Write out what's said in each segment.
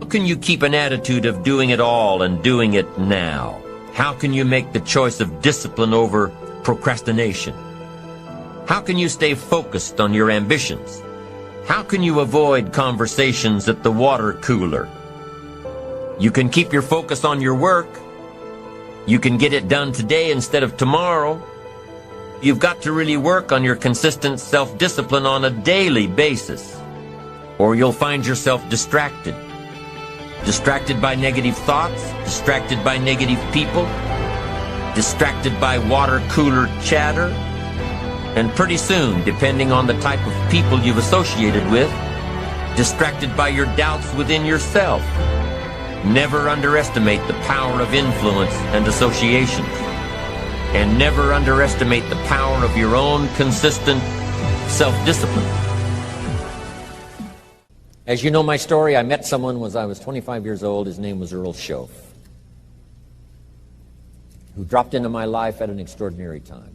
can you keep an attitude of doing it all and doing it now? How can you make the choice of discipline over procrastination? How can you stay focused on your ambitions? How can you avoid conversations at the water cooler? You can keep your focus on your work. You can get it done today instead of tomorrow. You've got to really work on your consistent self-discipline on a daily basis, or you'll find yourself distracted. Distracted by negative thoughts, distracted by negative people, distracted by water cooler chatter, and pretty soon, depending on the type of people you've associated with, distracted by your doubts within yourself. Never underestimate the power of influence and associations. And never underestimate the power of your own consistent self-discipline. As you know my story, I met someone when I was 25 years old. His name was Earl Schoaf, who dropped into my life at an extraordinary time.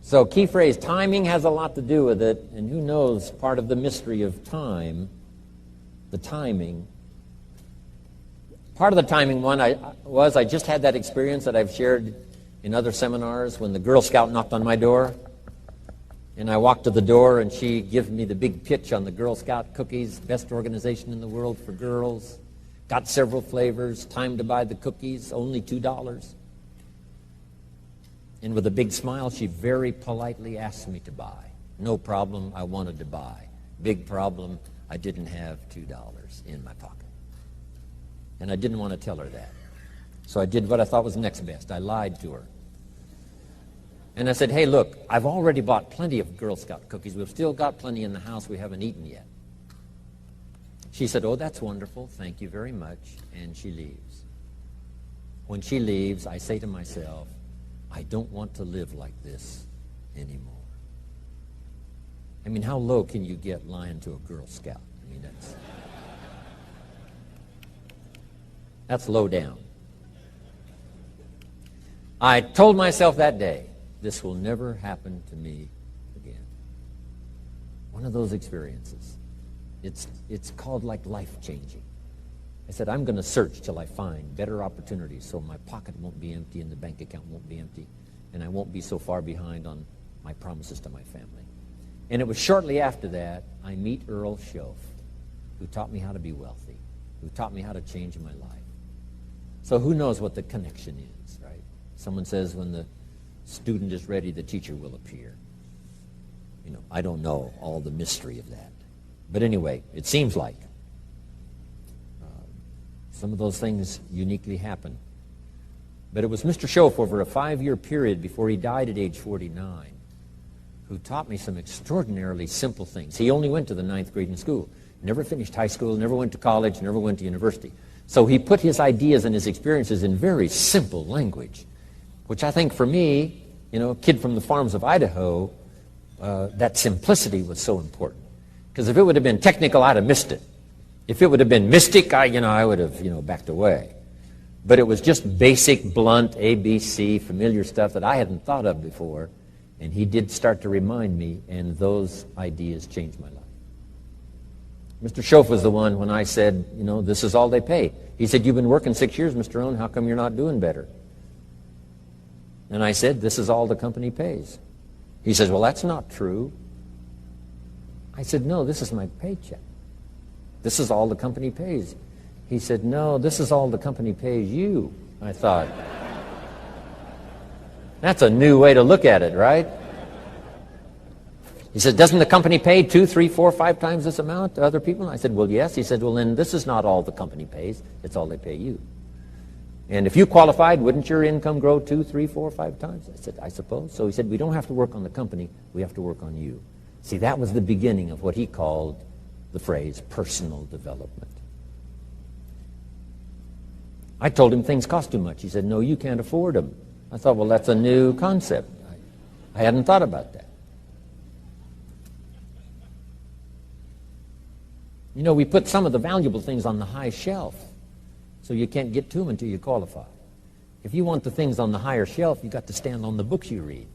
So, key phrase, timing has a lot to do with it, and who knows, part of the mystery of time, the timing. Part of the timing one I just had that experience that I've shared in other seminars when the Girl Scout knocked on my door. And I walked to the door, and she gave me the big pitch on the Girl Scout cookies, best organization in the world for girls. Got several flavors, time to buy the cookies, only $2. And with a big smile, she very politely asked me to buy. No problem, I wanted to buy. Big problem, I didn't have $2 in my pocket. And I didn't want to tell her that. So I did what I thought was next best. I lied to her. And I said, hey, look, I've already bought plenty of Girl Scout cookies. We've still got plenty in the house we haven't eaten yet. She said, oh, that's wonderful. Thank you very much. And she leaves. When she leaves, I say to myself, I don't want to live like this anymore. I mean, how low can you get lying to a Girl Scout? I mean, that's low down. I told myself that day, this will never happen to me again. One of those experiences. It's called like life-changing. I said, I'm going to search till I find better opportunities so my pocket won't be empty and the bank account won't be empty, and I won't be so far behind on my promises to my family. And it was shortly after that I meet Earl Schoaf, who taught me how to be wealthy, who taught me how to change my life. So who knows what the connection is, right? Someone says when the student is ready, the teacher will appear. You know, I don't know all the mystery of that. But anyway, it seems like some of those things uniquely happen. But it was Mr. Schoaf over a 5-year period before he died at age 49 who taught me some extraordinarily simple things. He only went to the 9th grade in school, never finished high school, never went to college, never went to university. So he put his ideas and his experiences in very simple language, which I think for me, you know, a kid from the farms of Idaho, that simplicity was so important. Because if it would have been technical, I'd have missed it. If it would have been mystic, I would have, backed away. But it was just basic, blunt, ABC, familiar stuff that I hadn't thought of before. And he did start to remind me, and those ideas changed my life. Mr. Schoaf was the one when I said, this is all they pay. He said, you've been working 6 years, Mr. Rohn, how come you're not doing better? And I said, this is all the company pays. He says, well, that's not true. I said, no, this is my paycheck. This is all the company pays. He said, no, this is all the company pays you. I thought, that's a new way to look at it, right? He said, doesn't the company pay 2, 3, 4, 5 times this amount to other people? And I said, well, yes. He said, well, then this is not all the company pays. It's all they pay you. And if you qualified, wouldn't your income grow 2, 3, 4, 5 times? I said, I suppose. So he said, we don't have to work on the company. We have to work on you. See, that was the beginning of what he called the phrase personal development. I told him things cost too much. He said, no, you can't afford them. I thought, well, that's a new concept. I hadn't thought about that. We put some of the valuable things on the high shelf, so you can't get to them until you qualify. If you want the things on the higher shelf, you've got to stand on the books you read.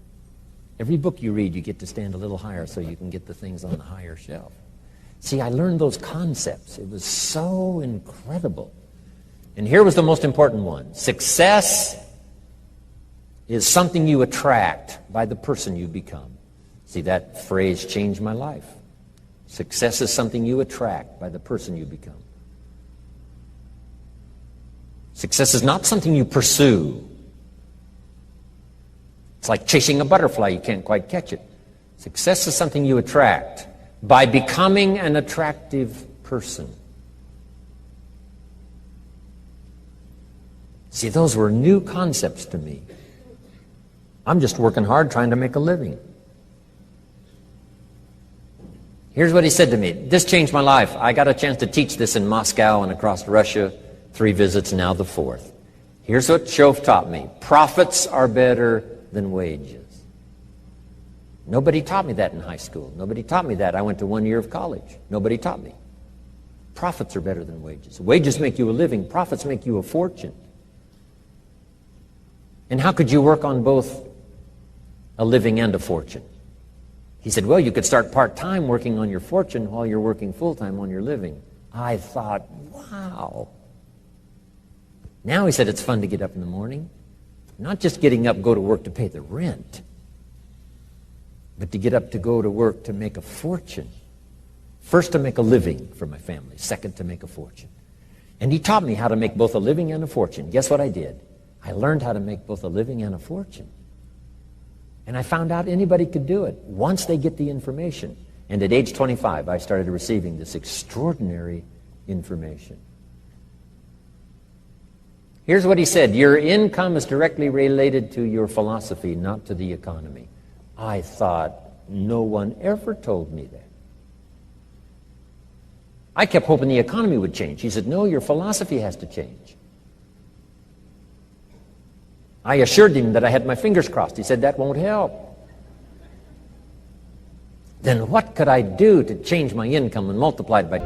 Every book you read, you get to stand a little higher so you can get the things on the higher shelf. See, I learned those concepts. It was so incredible. And here was the most important one. Success is something you attract by the person you become. See, that phrase changed my life. Success is something you attract by the person you become. Success is not something you pursue. It's like chasing a butterfly. You can't quite catch it. Success is something you attract by becoming an attractive person. See, those were new concepts to me. I'm just working hard trying to make a living. Here's what he said to me. This changed my life. I got a chance to teach this in Moscow and across Russia. 3 visits, now the 4th. Here's what Shof taught me. Profits are better than wages. Nobody taught me that in high school. Nobody taught me that. I went to 1 year of college. Nobody taught me. Profits are better than wages. Wages make you a living. Profits make you a fortune. And how could you work on both a living and a fortune? He said, well, you could start part-time working on your fortune while you're working full-time on your living. I thought, wow. Now, he said, it's fun to get up in the morning. Not just getting up, go to work to pay the rent, but to get up to go to work to make a fortune. First, to make a living for my family. Second, to make a fortune. And he taught me how to make both a living and a fortune. Guess what I did? I learned how to make both a living and a fortune. And I found out anybody could do it once they get the information. And at age 25, I started receiving this extraordinary information. Here's what he said. Your income is directly related to your philosophy, not to the economy. I thought, no one ever told me that. I kept hoping the economy would change. He said, no, your philosophy has to change. I assured him that I had my fingers crossed. He said, that won't help. Then what could I do to change my income and multiply it by...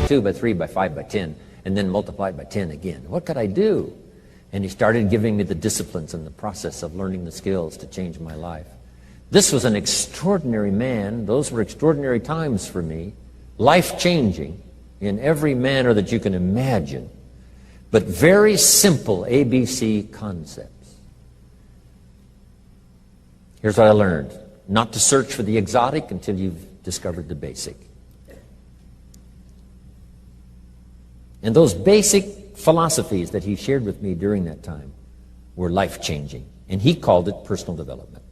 Two by 3 by 5 by 10, and then multiplied by 10 again. What could I do? And he started giving me the disciplines and the process of learning the skills to change my life. This was an extraordinary man. Those were extraordinary times for me, life-changing in every manner that you can imagine, but very simple ABC concepts. Here's what I learned. Not to search for the exotic until you've discovered the basic. And those basic philosophies that he shared with me during that time were life-changing. And he called it personal development.